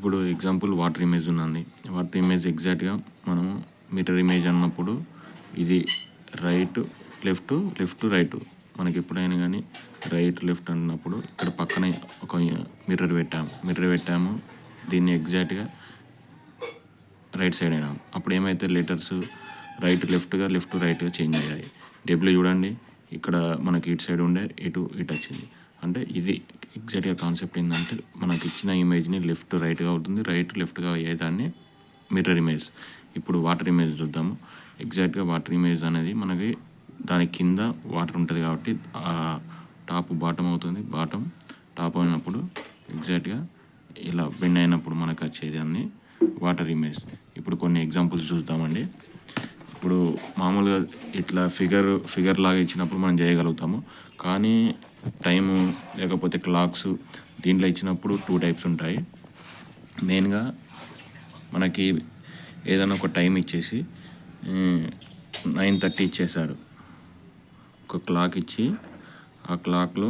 ఇప్పుడు example water image ఉన్నది. Water image ఎగ్జాక్ట్గా మనము మిర్రర్ ఇమేజ్ అన్నప్పుడు ఇది రైట్ లెఫ్ట్ లెఫ్ట్ రైట్ మనకి ఎప్పుడైనా కానీ రైట్ లెఫ్ట్ అన్నప్పుడు ఇక్కడ పక్కనే ఒక మిర్రర్ పెట్టాము దీన్ని ఎగ్జాక్ట్గా రైట్ సైడ్ అయినాము. అప్పుడు ఏమైతే లెటర్స్ రైట్ లెఫ్ట్గా లెఫ్ట్ రైట్గా చేంజ్ అయ్యాయి. డబ్ల్యూ చూడండి ఇక్కడ మనకి ఇటు సైడ్ ఉండే ఇటు వచ్చింది. అంటే ఇది ఎగ్జాక్ట్గా కాన్సెప్ట్ ఏంటంటే మనకి ఇచ్చిన ఇమేజ్ని లెఫ్ట్ రైట్గా అవుతుంది, రైట్ లెఫ్ట్గా అయ్యేదాన్ని మిర్రర్ ఇమేజ్. ఇప్పుడు వాటర్ ఇమేజ్ చూద్దాము. ఎగ్జాక్ట్గా వాటర్ ఇమేజ్ అనేది మనకి దాని కింద వాటర్ ఉంటుంది కాబట్టి టాప్ బాటమ్ అవుతుంది, బాటమ్ టాప్ అయినప్పుడు ఎగ్జాక్ట్గా ఇలా బెండ్ అయినప్పుడు మనకు వచ్చేది అన్ని వాటర్ ఇమేజ్. ఇప్పుడు కొన్ని ఎగ్జాంపుల్స్ చూద్దామండి. ఇప్పుడు మామూలుగా ఇట్లా ఫిగర్ లాగా ఇచ్చినప్పుడు మనం చేయగలుగుతాము. కానీ టైము లేకపోతే క్లాక్స్ దీంట్లో ఇచ్చినప్పుడు 2 టైప్స్ ఉంటాయి. మెయిన్గా మనకి ఏదైనా ఒక టైం ఇచ్చేసి 9:30 ఇచ్చేసారు. ఒక క్లాక్ ఇచ్చి ఆ క్లాక్లో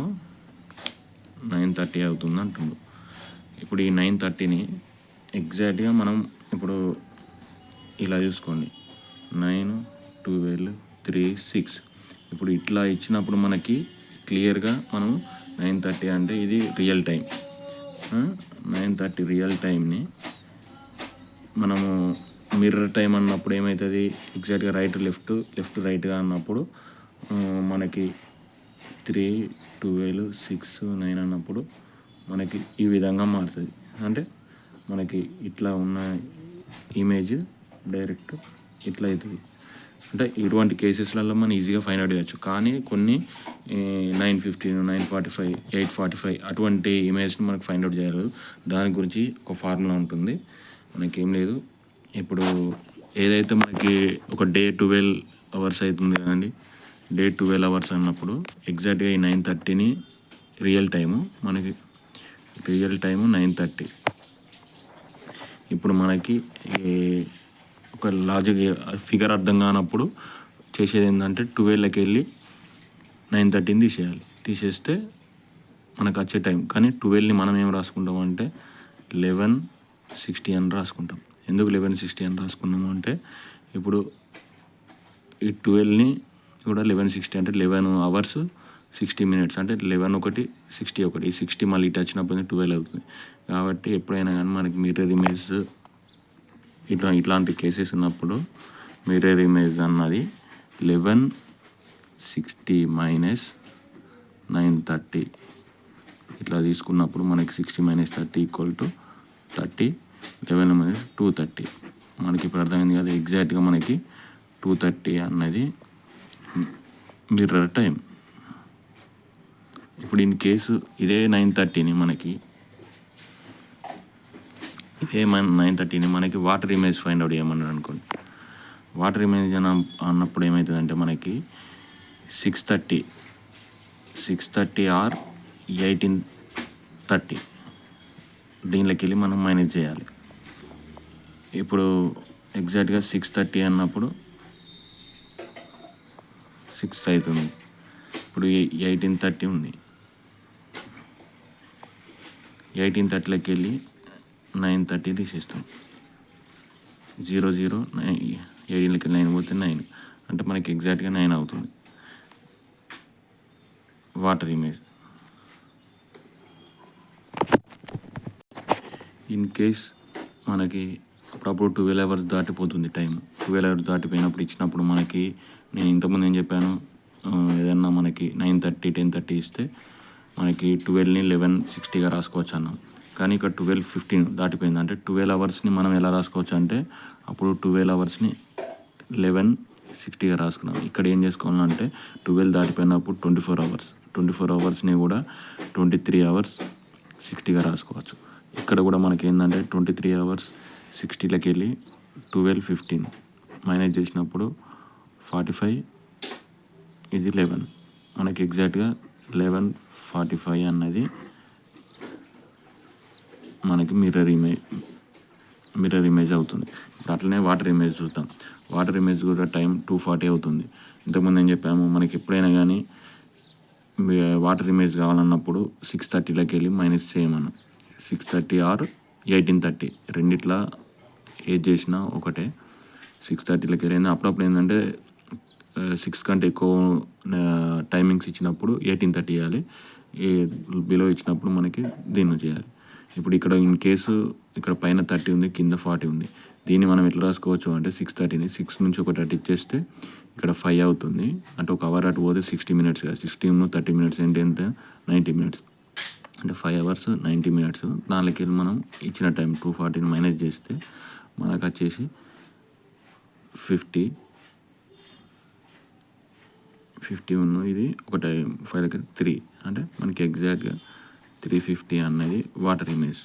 9:30 అవుతుంది అంటుండు. ఇప్పుడు ఈ 9:30ని ఎగ్జాక్ట్గా మనం ఇప్పుడు ఇలా చూసుకోండి 9, 12, 3, 6. ఇప్పుడు ఇట్లా ఇచ్చినప్పుడు మనకి క్లియర్గా మనం 9:30 అంటే ఇది రియల్ టైం. 9:30 రియల్ టైంని మనము మిర్రర్ టైం అన్నప్పుడు ఏమవుతుంది ఎగ్జాక్ట్గా రైట్ లెఫ్ట్ రైట్గా అన్నప్పుడు మనకి 3, 12, 6, 9 అన్నప్పుడు మనకి ఈ విధంగా మారుతుంది. అంటే మనకి ఇట్లా ఉన్న ఇమేజ్ డైరెక్ట్ ఇట్లా అవుతుంది. అంటే ఇటువంటి కేసెస్లలో మనం ఈజీగా ఫైండ్ అవుట్ చేయొచ్చు. కానీ కొన్ని 9:15, 9:45, 8:45 అటువంటి ఇమేజ్ని మనకు ఫైండ్ అవుట్ చేయలేదు. దాని గురించి ఒక ఫార్ములా ఉంటుంది. మనకేం లేదు. ఇప్పుడు ఏదైతే మనకి ఒక డే 12 అవర్స్ అవుతుంది కదండి, డే 12 అవర్స్ అన్నప్పుడు ఎగ్జాక్ట్గా ఈ 9:30ని రియల్ టైము 9:30. ఇప్పుడు మనకి ఒక లాజిక్ ఫిగర్ అర్థం కానప్పుడు చేసేది ఏంటంటే 12కి వెళ్ళి 9:30ని తీసేస్తే మనకు వచ్చే టైం. కానీ 12ని మనం ఏం రాసుకుంటాం అంటే 11:60 అని రాసుకుంటాం. ఎందుకు 11:60 అని రాసుకున్నాము అంటే ఇప్పుడు ఈ 12ని కూడా 11:60 అంటే 11 hours 60 minutes అంటే 11:61 ఈ 60 మళ్ళీ ఇటు వచ్చినప్పుడు 12 అవుతుంది. కాబట్టి ఎప్పుడైనా కానీ మనకి మిర్రర్ ఇమేజ్ ఇట్లాంటి కేసెస్ ఉన్నప్పుడు మిర్రర్ ఇమేజ్ అన్నది 11:60 - 9:30 ఇట్లా తీసుకున్నప్పుడు మనకి 60 - 30 = 30. 11 - 2:30 మనకి ఇప్పుడు అర్థమైంది కదా. ఎగ్జాక్ట్గా మనకి 2:30 అన్నది మిర్రర్ టైం. ఇప్పుడు ఇన్ కేసు ఇదే 9:30ని మనకి వాటర్ ఇమేజ్ ఫైండ్ అవుట్ చేయమన్నాడు అనుకోండి. వాటర్ ఇమేజ్ అన్నప్పుడు ఏమవుతుందంటే మనకి 6:30 or 18:30 దీనిలోకి వెళ్ళి మనం మైనస్ చేయాలి. ఇప్పుడు ఎగ్జాక్ట్గా 6:30 అన్నప్పుడు 6 అవుతుంది. ఇప్పుడు 18:30 ఉంది. 18:30లోకి వెళ్ళి 9:30 తీసేస్తాం. 00 9 18లోకి 9 పోతే 9 అంటే మనకి ఎగ్జాక్ట్గా 9 అవుతుంది వాటర్ ఇమేజ్. ఇన్ కేస్ మనకి అప్పుడప్పుడు 12 hours దాటిపోతుంది టైం. 12 hours దాటిపోయినప్పుడు ఇచ్చినప్పుడు మనకి నేను ఇంతకుముందు ఏం చెప్పాను, ఏదన్నా మనకి 9:30 10:30 ఇస్తే మనకి 12ని 11:60గా రాసుకోవచ్చు అన్నాం. కానీ ఇక్కడ 12:15 దాటిపోయింది. అంటే 12 hours మనం ఎలా రాసుకోవచ్చు అంటే అప్పుడు 12 hours 11:60గా రాసుకున్నాం. ఇక్కడ ఏం చేసుకోవాలంటే 12 దాటిపోయినప్పుడు 24 hours కూడా 23 hours 60గా రాసుకోవచ్చు. ఇక్కడ కూడా మనకి ఏంటంటే 23 hours 60లోకి వెళ్ళి 12:15 మైనస్ చేసినప్పుడు 45 ఇది 11 మనకి ఎగ్జాక్ట్గా 11:45 అన్నది మనకి మిర్రర్ ఇమేజ్ అవుతుంది. ఇప్పుడు అట్లనే వాటర్ ఇమేజ్ చూద్దాం. వాటర్ ఇమేజ్ కూడా టైం 2:40 అవుతుంది. ఇంతకుముందు ఏం చెప్పాము, మనకి ఎప్పుడైనా కానీ వాటర్ ఇమేజ్ కావాలన్నప్పుడు 6:30లోకి వెళ్ళి మైనస్ చేయమన్నాం. 6:30 or 18:30 రెండిట్లా ఏది చేసినా ఒకటే. 6:30లకి వెళ్ళింది. అప్పుడప్పుడు ఏంటంటే 6 కంటే ఎక్కువ టైమింగ్స్ ఇచ్చినప్పుడు 18:30 ఇవ్వాలి. బిలో ఇచ్చినప్పుడు మనకి దీన్ని చేయాలి. ఇప్పుడు ఇక్కడ ఇన్ కేసు ఇక్కడ పైన 30 ఉంది, కింద 40 ఉంది. దీన్ని మనం ఎట్లా రాసుకోవచ్చు అంటే 6:30ని 6 నుంచి ఒక 30 ఇచ్చేస్తే ఇక్కడ 5 అవుతుంది. అంటే ఒక అవర్ అటు పోతే 60 మినిట్స్ కదా. 60 30 మినిట్స్ ఏంటి ఎంత 90 మినిట్స్. అంటే 5 అవర్స్ 90 మినిట్స్. దానికి మనం ఇచ్చిన టైం 240ని మైనస్ చేస్తే మనకు వచ్చేసి 50 ఇది ఒక టైం 5 దగ్గర 3 అంటే మనకి ఎగ్జాక్ట్గా 350 అన్నది వాటర్ ఇమేజ్.